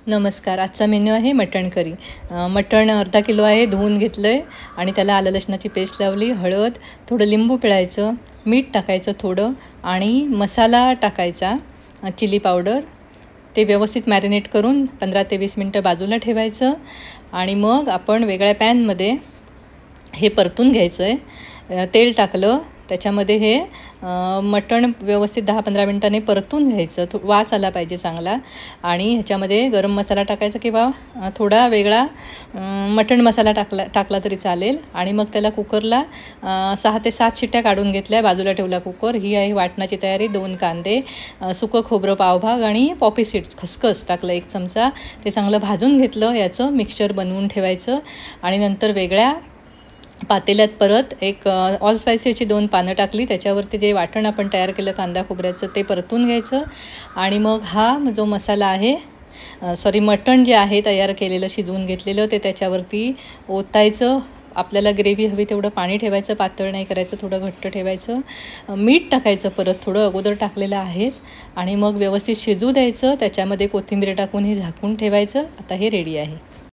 नमस्कार. आजचा मेन्यू आहे मटण करी. मटण अर्धा किलो आहे, धुवून घेतलं आहे आणि त्याला आलं लसणाची पेस्ट लावली, हळद, थोडं लिंबू पिळायचं, मीठ टाकायचं थोडं आणि मसाला टाकायचा, चिली पावडर. ते व्यवस्थित मॅरिनेट करून 15 ते 20 मिनटं बाजूला ठेवायचं आणि मग आपण वेगळ्या पॅनमध्ये हे परतून घ्यायचं आहे. तेल टाकलं, त्याच्यामध्ये हे मटण व्यवस्थित 10-15 मिनटांनी परतून घ्यायचं. वास आला पाहिजे चांगला आणि ह्याच्यामध्ये गरम मसाला टाकायचा किंवा थोडा वेगळा मटण मसाला टाकला तरी चालेल. आणि मग त्याला कुकरला 6 ते 7 शिट्ट्या काढून घेतल्या, बाजूला ठेवला कुकर. ही आहे वाटणाची तयारी. 2 कांदे, सुकं खोबरं पावभाग आणि पॉपी सीड्स, खसखस टाकलं 1 चमचा. ते चांगलं भाजून घेतलं. याचं मिक्सचर बनवून ठेवायचं आणि नंतर वेगळ्या पातेल्यात परत एक ऑल स्पायसीची 2 पानं टाकली. त्याच्यावरती जे वाटण आपण तयार केलं कांदा खोबऱ्याचं ते परतून घ्यायचं आणि मग हा जो मसाला आहे, मटण जे आहे तयार केलेलं, शिजवून घेतलेलं, ते त्याच्यावरती ओतायचं. आपल्याला ग्रेव्ही हवी तेवढं पाणी ठेवायचं, पातळ नाही करायचं, थोडं घट्ट ठेवायचं. मीठ टाकायचं परत, थोडं अगोदर टाकलेलं आहेच. आणि मग व्यवस्थित शिजू द्यायचं. त्याच्यामध्ये कोथिंबीर टाकून हे झाकून ठेवायचं. आता हे रेडी आहे.